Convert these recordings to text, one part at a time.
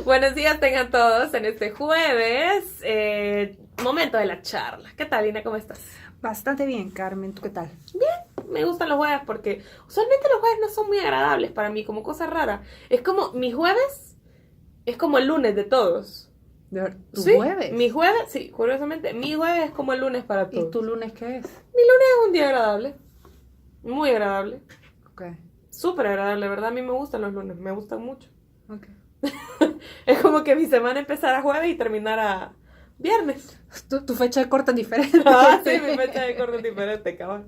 Buenos días tengan todos en este jueves, momento de la charla. ¿Qué tal, Lina? ¿Cómo estás? Bastante bien, Carmen, ¿tú qué tal? Me gustan los jueves porque usualmente los jueves no son muy agradables para mí, como cosa rara. Es como mi jueves es como el lunes de todos. ¿Tu Sí, mi jueves? jueves, sí, curiosamente, mi jueves es como el lunes para ¿Y tu todos. lunes qué es? Mi lunes es un día agradable, muy agradable, Ok, súper agradable, ¿verdad? A mí me gustan los lunes, me gustan mucho. ok. Es como que mi semana empezara jueves y terminara viernes. Tu fecha de corte es diferente. Ah, sí, mi fecha de corte es diferente, cabrón.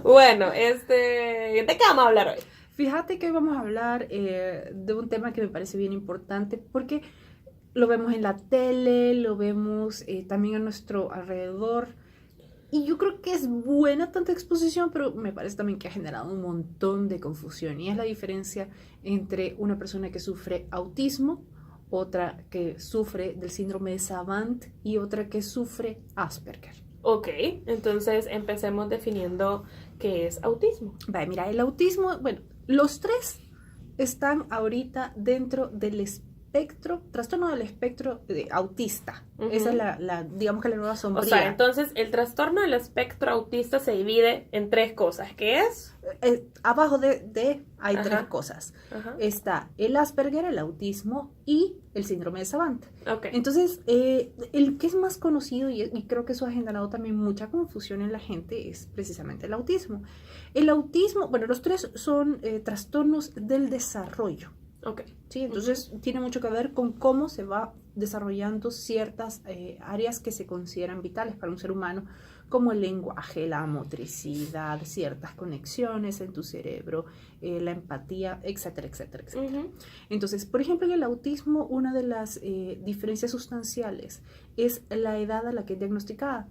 Bueno, ¿de qué vamos a hablar hoy? Fíjate que hoy vamos a hablar de un tema que me parece bien importante porque lo vemos en la tele, lo vemos también a nuestro alrededor. Y yo creo que es buena tanta exposición, pero me parece también que ha generado un montón de confusión. Y es la diferencia entre una persona que sufre autismo, otra que sufre del síndrome de Savant y otra que sufre Asperger. Ok, entonces empecemos definiendo qué es autismo. Vale, mira, el autismo, bueno, los tres están ahorita dentro del espectro, trastorno del espectro de autista. Esa es Ujú. digamos que la nueva O sea, sombría. entonces el trastorno del espectro autista se divide en tres cosas. ¿Qué es? Abajo de hay tres Ajá, cosas. ajá. Está el Asperger, el autismo y el síndrome de Savant. Ok. Entonces, el que es más conocido y creo que eso ha generado también mucha confusión en la gente es precisamente el autismo. El autismo, bueno, los tres son trastornos del desarrollo. Ok. ¿Sí? Ujú. Entonces tiene mucho que ver con cómo se va desarrollando ciertas áreas que se consideran vitales para un ser humano, como el lenguaje, la motricidad, ciertas conexiones en tu cerebro, la empatía, etcétera, etcétera, etcétera. Ujú. Entonces, por ejemplo, en el autismo, una de las diferencias sustanciales es la edad a la que es diagnosticada.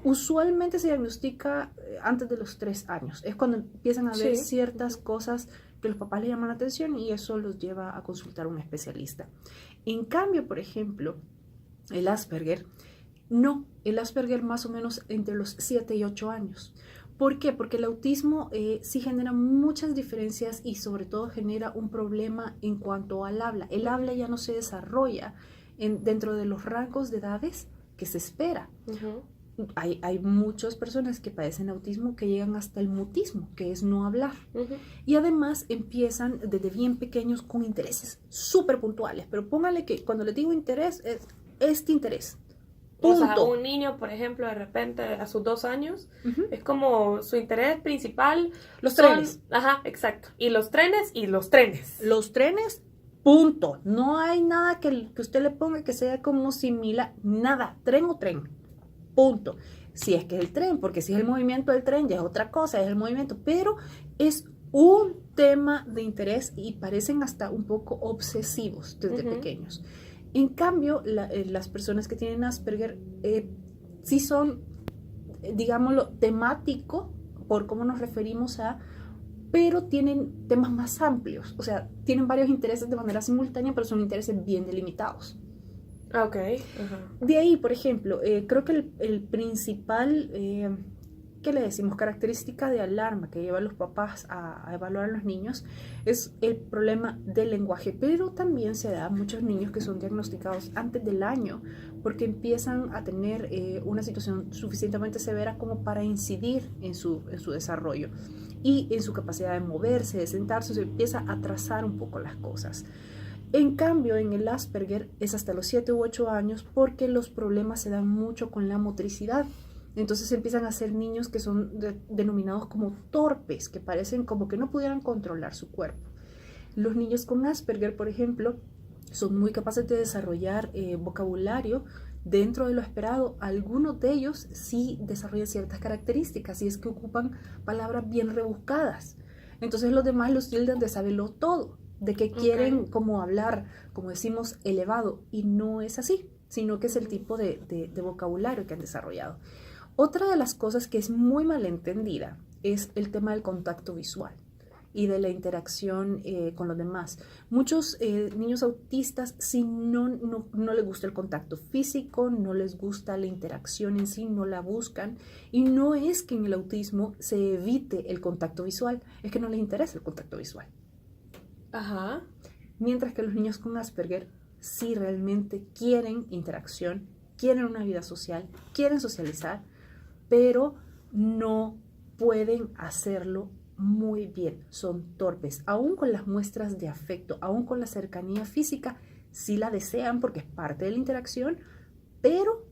Usualmente se diagnostica antes de los 3 años. Es cuando empiezan a ver Sí. ciertas Ujú. cosas que los papás le llaman la atención y eso los lleva a consultar a un especialista. En cambio, por ejemplo, el Asperger, no, el Asperger más o menos entre los 7 y 8 años. ¿Por qué? Porque el autismo sí genera muchas diferencias y sobre todo genera un problema en cuanto al habla. El habla ya no se desarrolla dentro de los rangos de edades que se espera. Ujú. Hay muchas personas que padecen autismo que llegan hasta el mutismo, que es no hablar. Ujú. Y además empiezan desde bien pequeños con intereses súper puntuales. Pero póngale que cuando les digo interés, es este interés. O sea, Punto. un niño, por ejemplo, de repente a sus 2 años, Ujú. es como su interés principal Los son, trenes. ajá, exacto, y los trenes y los trenes. Los trenes, punto. No hay nada que usted le ponga que sea como similar. Nada. Tren o tren. Punto. Si es que es el tren, porque si es el movimiento del tren ya es otra cosa, es el movimiento, pero es un tema de interés y parecen hasta un poco obsesivos desde Ujú. pequeños. En cambio, las personas que tienen Asperger sí son, digámoslo, temático por cómo nos referimos a, pero tienen temas más amplios, o sea, tienen varios intereses de manera simultánea, pero son intereses bien delimitados. Ok. Ajá. De ahí, por ejemplo, creo que el principal, ¿qué le decimos? Característica de alarma que lleva a los papás a evaluar a los niños es el problema del lenguaje, pero también se da a muchos niños que son diagnosticados antes del año porque empiezan a tener una situación suficientemente severa como para incidir en su desarrollo y en su capacidad de moverse, de sentarse, se empieza a atrasar un poco las cosas. En cambio, en el Asperger es hasta los 7 u 8 años porque los problemas se dan mucho con la motricidad. Entonces empiezan a ser niños que son denominados como torpes, que parecen como que no pudieran controlar su cuerpo. Los niños con Asperger, por ejemplo, son muy capaces de desarrollar vocabulario dentro de lo esperado. Algunos de ellos sí desarrollan ciertas características y es que ocupan palabras bien rebuscadas. Entonces los demás los tildan de saberlo todo, de que Ok. quieren como hablar, como decimos, elevado, y no es así, sino que es el Ujú. tipo de vocabulario que han desarrollado. Otra de las cosas que es muy malentendida es el tema del contacto visual y de la interacción con los demás. Muchos niños autistas sí no les gusta el contacto físico, no les gusta la interacción en sí, no la buscan. Y no es que en el autismo se evite el contacto visual, es que no les interesa el contacto visual. Ajá. Mientras que los niños con Asperger sí realmente quieren interacción, quieren una vida social, quieren socializar, pero no pueden hacerlo muy bien, son torpes, aún con las muestras de afecto, aún con la cercanía física, sí la desean porque es parte de la interacción, pero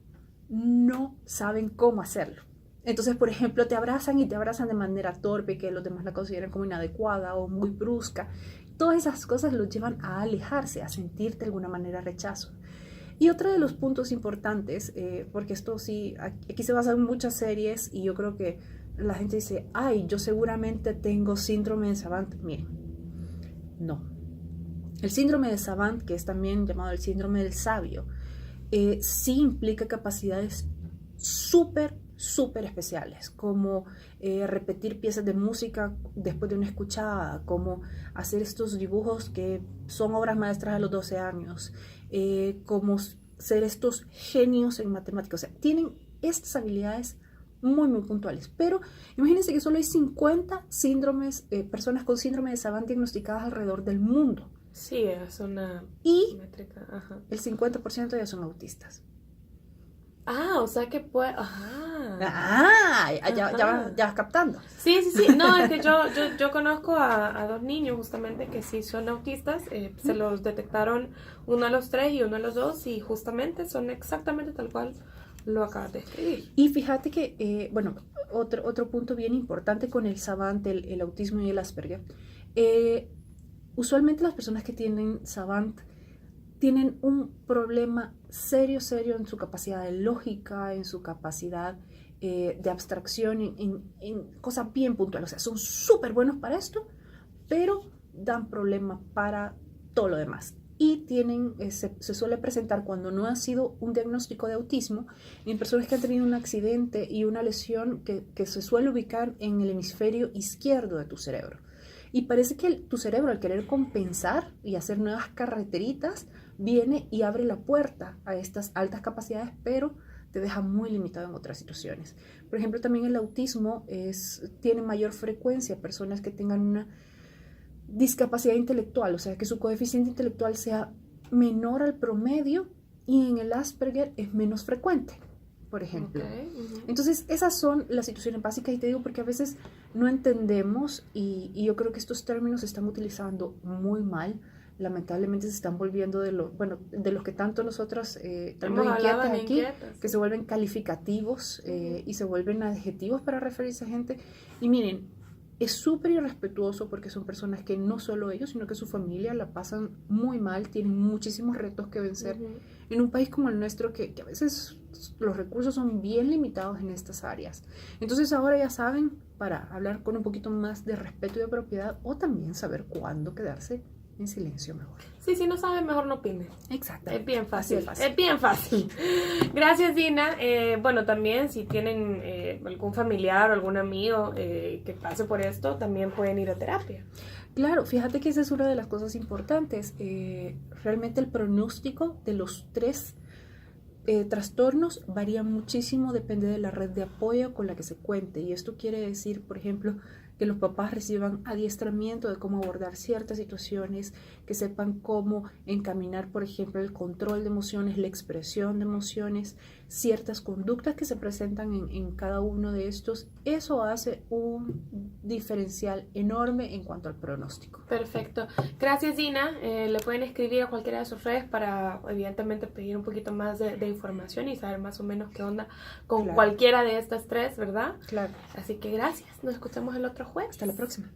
no saben cómo hacerlo. Entonces, por ejemplo, te abrazan y te abrazan de manera torpe, que los demás la consideran como inadecuada o muy brusca. Todas esas cosas los llevan a alejarse, a sentir de alguna manera rechazo. Y otro de los puntos importantes, porque esto sí, aquí se basan muchas series y yo creo que la gente dice, ay, yo seguramente tengo síndrome de Savant. Miren, no. El síndrome de Savant, que es también llamado el síndrome del sabio, sí implica capacidades súper especiales, como repetir piezas de música después de una escuchada, como hacer estos dibujos que son obras maestras a los 12 años, como ser estos genios en matemáticas. O sea, tienen estas habilidades muy puntuales, pero imagínense que solo hay 50 personas con síndrome de Savant diagnosticadas alrededor del mundo. Sí, es una y métrica. Ajá. El 50% ya son autistas. O sea que puede... Ya vas captando. Sí. No, es que yo conozco a dos niños justamente que sí son autistas. Se los detectaron uno a los 3 y uno a los 2 y justamente son exactamente tal cual lo acabas de escribir. Y fíjate que, otro punto bien importante con el Savant, el autismo y el Asperger. Usualmente las personas que tienen Savant tienen un problema serio en su capacidad de lógica, en su capacidad de abstracción, en cosas bien puntuales. O sea, son súper buenos para esto, pero dan problema para todo lo demás. Y se suele presentar cuando no ha sido un diagnóstico de autismo en personas que han tenido un accidente y una lesión que se suele ubicar en el hemisferio izquierdo de tu cerebro. Y parece que tu cerebro, al querer compensar y hacer nuevas carreteritas, viene y abre la puerta a estas altas capacidades, pero te deja muy limitado en otras situaciones. Por ejemplo, también el autismo tiene mayor frecuencia personas que tengan una discapacidad intelectual, o sea, que su coeficiente intelectual sea menor al promedio, y en el Asperger es menos frecuente, por ejemplo. Okay. Uh-huh. Entonces, esas son las situaciones básicas, y te digo porque a veces no entendemos y yo creo que estos términos se están utilizando muy mal. Lamentablemente se están volviendo de los que tanto nosotros estamos inquietas aquí, que se vuelven calificativos y se vuelven adjetivos para referirse a gente. Y miren, es súper irrespetuoso porque son personas que no solo ellos, sino que su familia la pasan muy mal, tienen muchísimos retos que vencer en un país como el nuestro que a veces los recursos son bien limitados en estas áreas. Entonces ahora ya saben, para hablar con un poquito más de respeto y de propiedad, o también saber cuándo quedarse en silencio mejor. Sí, si no saben, mejor no opinen. Exacto. Es bien fácil. Así es fácil. Es bien fácil. Gracias, Dina. Bueno, también si tienen algún familiar o algún amigo que pase por esto, también pueden ir a terapia. Claro, fíjate que esa es una de las cosas importantes. Realmente el pronóstico de los 3 trastornos varía muchísimo, depende de la red de apoyo con la que se cuente. Y esto quiere decir, por ejemplo, que los papás reciban adiestramiento de cómo abordar ciertas situaciones, que sepan cómo encaminar, por ejemplo, el control de emociones, la expresión de emociones, ciertas conductas que se presentan en cada uno de estos. Eso hace un diferencial enorme en cuanto al pronóstico. Perfecto. Gracias, Dina. Le pueden escribir a cualquiera de sus redes para, evidentemente, pedir un poquito más de información y saber más o menos qué onda con cualquiera de estas 3, ¿verdad? Claro. Así que gracias. Nos escuchamos el otro jueves. Hasta la próxima.